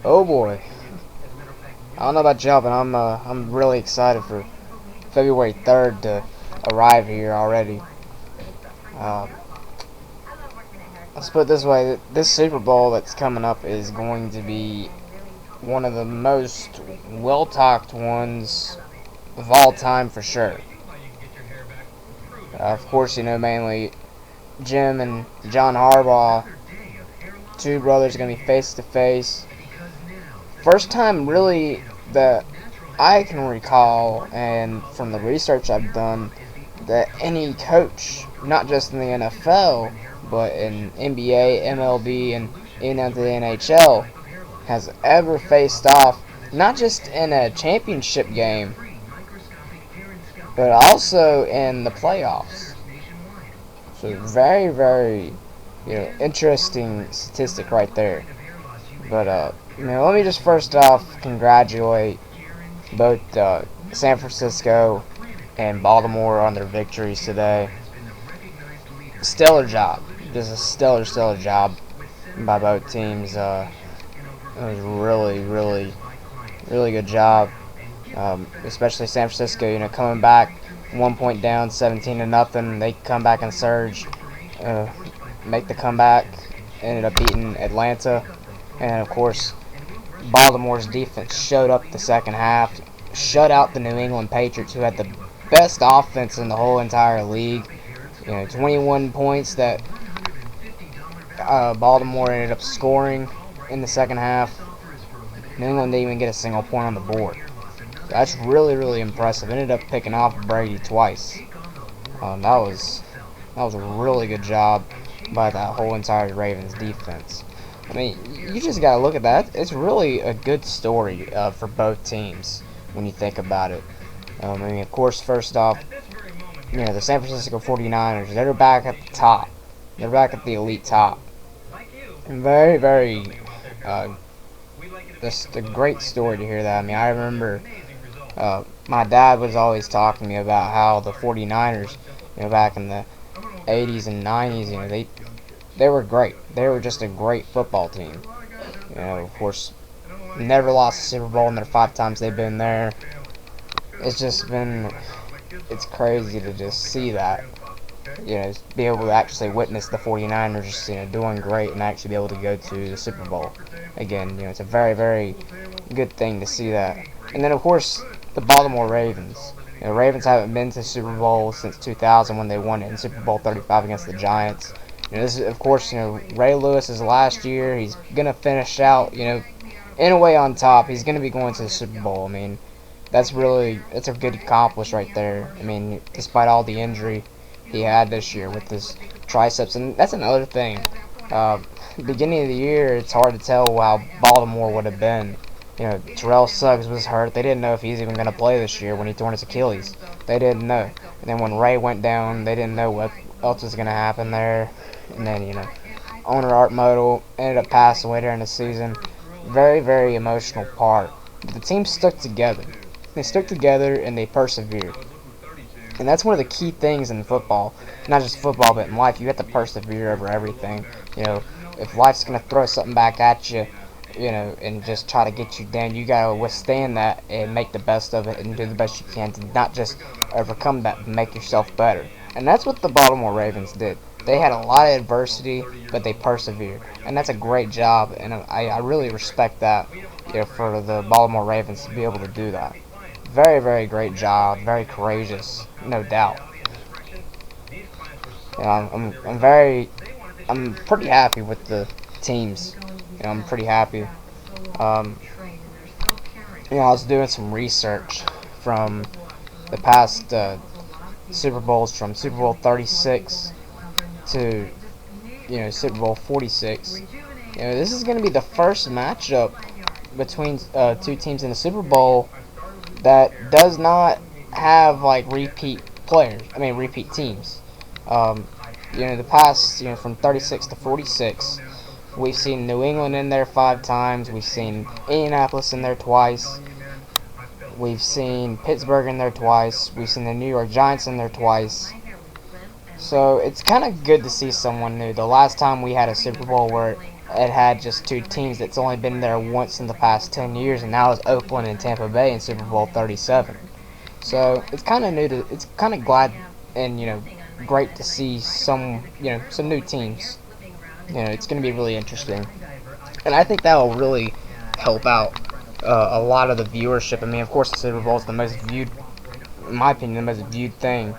Oh boy, I don't know about y'all, but I'm really excited for February 3rd to arrive here already. Um, let's put it this way: this Super Bowl that's coming up is going to be one of the most well-talked ones of all time for sure. Of course, mainly Jim and John Harbaugh, two brothers, going to be face to face. First time really that I can recall, and from the research I've done, that any coach, not just in the NFL, but in NBA, MLB, and even into the NHL, has ever faced off, not just in a championship game, but also in the playoffs. So very, very, interesting statistic right there. But let me just first off congratulate both San Francisco and Baltimore on their victories today. Stellar job, just a stellar job by both teams. It was really, really good job. Especially San Francisco, coming back 1 point down, 17 to nothing. They come back and surge, uh, make the comeback. Ended up beating Atlanta, and of course, Baltimore's defense showed up the second half, shut out the New England Patriots, who had the best offense in the whole entire league. 21 points that Baltimore ended up scoring in the second half. New England didn't even get a single point on the board. That's really, really impressive. Ended up picking off Brady twice. That was a really good job by that whole entire Ravens defense. I mean, you just got to look at that. It's really a good story for both teams when you think about it. Of course, first off, the San Francisco 49ers, they're back at the top. They're back at the elite top. And very, very, just a great story to hear that. I mean, I remember my dad was always talking to me about how the 49ers, back in the 80s and 90s, they were great. They were just a great football team. Of course, never lost a Super Bowl in their 5 times they've been there. It's crazy to just see that. Be able to actually witness the 49ers, doing great and actually be able to go to the Super Bowl. Again, it's a very, very good thing to see that. And then, of course, the Baltimore Ravens. The Ravens haven't been to the Super Bowl since 2000 when they won it in Super Bowl 35 against the Giants. This is, of course, Ray Lewis's last year. He's going to finish out, in a way on top. He's going to be going to the Super Bowl. I mean, that's a good accomplishment right there. I mean, despite all the injury he had this year with his triceps. And that's another thing. Beginning of the year, it's hard to tell how Baltimore would have been. Terrell Suggs was hurt. They didn't know if he's even going to play this year when he tore his Achilles. They didn't know. And then when Ray went down, they didn't know what else was going to happen there. And then, owner Art Modell ended up passing away during the season. Very, very emotional part. But the team stuck together. They stuck together and they persevered. And that's one of the key things in football. Not just football, but in life. You have to persevere over everything. If life's going to throw something back at you, and just try to get you down, you got to withstand that and make the best of it and do the best you can to not just overcome that, but make yourself better. And that's what the Baltimore Ravens did. They had a lot of adversity, but they persevered. And that's a great job, and I really respect that, for the Baltimore Ravens to be able to do that. Very, very great job. Very courageous, no doubt. I'm pretty happy with the teams. I'm pretty happy. I was doing some research from the past Super Bowls, from Super Bowl 36 to Super Bowl 46. This is going to be the first matchup between two teams in the Super Bowl that does not have repeat players. I mean repeat teams. The past from 36 to 46. We've seen New England in there 5 times. We've seen Indianapolis in there twice. We've seen Pittsburgh in there twice. We've seen the New York Giants in there twice. So it's kind of good to see someone new. The last time we had a Super Bowl where it had just two teams that's only been there once in the past 10 years, and now it's Oakland and Tampa Bay in Super Bowl 37. So it's kind of new to, it's kind of glad and, great to see some new teams. It's going to be really interesting. And I think that will really help out a lot of the viewership. I mean, of course, the Super Bowl is the most viewed, in my opinion, the most viewed thing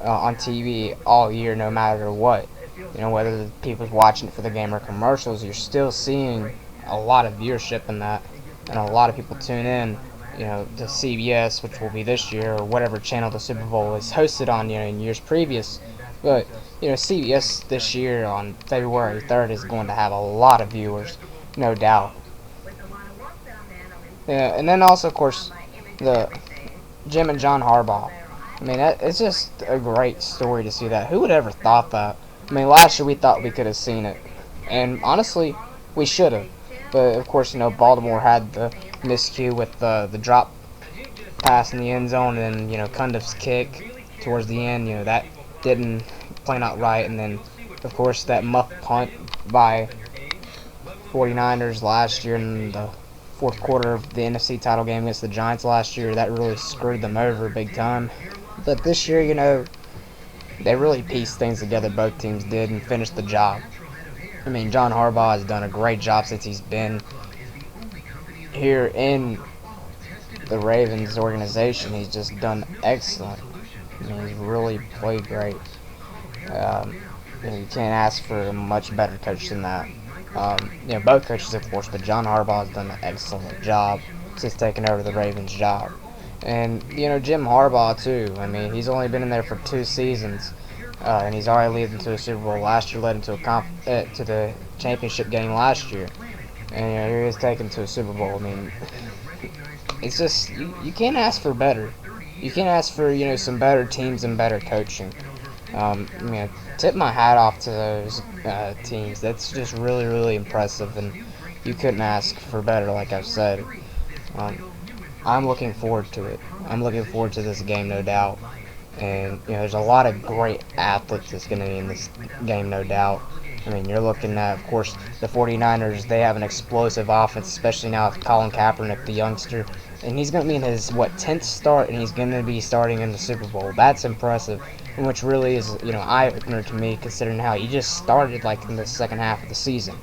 on TV all year, no matter what. Whether the people's watching it for the game or commercials, you're still seeing a lot of viewership in that, and a lot of people tune in, to CBS, which will be this year, or whatever channel the Super Bowl is hosted on, in years previous. But, CBS this year on February 3rd is going to have a lot of viewers, no doubt. Yeah, and then also, of course, the Jim and John Harbaugh. I mean, it's just a great story to see that. Who would ever thought that? I mean, last year we thought we could have seen it, and honestly, we should have. But of course, Baltimore had the miscue with the drop pass in the end zone, and Cundiff's kick towards the end. That didn't play out right, and then of course that muff punt by 49ers last year in the fourth quarter of the NFC title game against the Giants last year, that really screwed them over big time. But this year, they really pieced things together, both teams did, and finished the job. I mean, John Harbaugh has done a great job since he's been here in the Ravens organization. He's just done excellent. I mean, he's really played great. You can't ask for a much better coach than that. Both coaches, of course, but John Harbaugh has done an excellent job since taking over the Ravens job. And, Jim Harbaugh, too. I mean, he's only been in there for 2 seasons, and he's already led them to a Super Bowl last year, led them to the championship game last year. And, here he is taken to a Super Bowl. I mean, it's just, you can't ask for better. You can't ask for, some better teams and better coaching. Tip my hat off to those teams. That's just really, really impressive, and you couldn't ask for better, like I've said. I'm looking forward to it. I'm looking forward to this game, no doubt. And, there's a lot of great athletes that's going to be in this game, no doubt. I mean, you're looking at, of course, the 49ers. They have an explosive offense, especially now with Colin Kaepernick, the youngster. And he's going to be in his, 10th start, and he's going to be starting in the Super Bowl. That's impressive, and which really is, eye-opener to me, considering how he just started, in the second half of the season.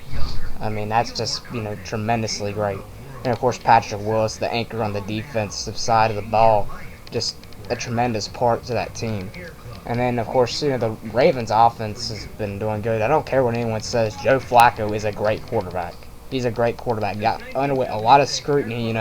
I mean, that's just, tremendously great. And, of course, Patrick Willis, the anchor on the defensive side of the ball, just a tremendous part to that team. And then, of course, the Ravens' offense has been doing good. I don't care what anyone says. Joe Flacco is a great quarterback. He's a great quarterback. Got underwent a lot of scrutiny,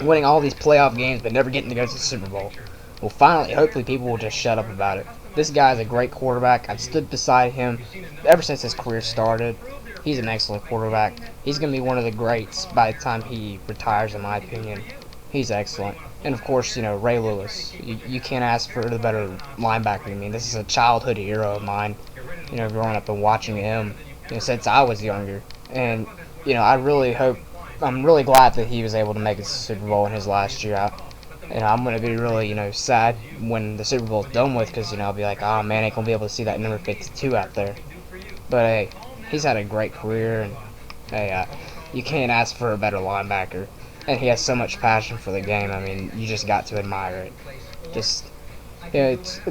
winning all these playoff games but never getting to go to the Super Bowl. Well, finally, hopefully people will just shut up about it. This guy is a great quarterback. I've stood beside him ever since his career started. He's an excellent quarterback. He's going to be one of the greats by the time he retires, in my opinion. He's excellent. And, of course, Ray Lewis. You can't ask for the better linebacker. I mean, this is a childhood hero of mine, growing up and watching him since I was younger. And, I'm really glad that he was able to make it to the Super Bowl in his last year. I'm going to be really, sad when the Super Bowl's done with, because, I'll be like, oh, man, I ain't going to be able to see that number 52 out there. But, hey, he's had a great career, and, hey, you can't ask for a better linebacker. And he has so much passion for the game. I mean, you just got to admire it. It's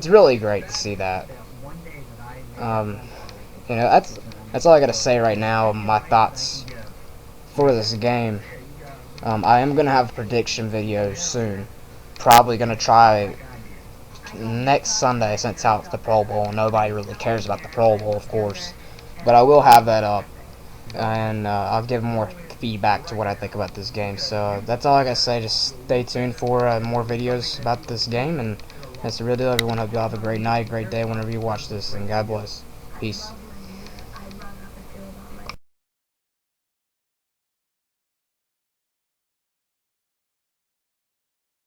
really great to see that. That's all I got to say right now. My thoughts for this game. I am going to have a prediction video soon. Probably going to try next Sunday, since it's the Pro Bowl. Nobody really cares about the Pro Bowl, of course. But I will have that up. And I'll give more feedback to what I think about this game. So that's all I gotta say. Just stay tuned for more videos about this game, and that's the real deal, everyone. Hope you all have a great night, great day whenever you watch this, and God bless. Peace.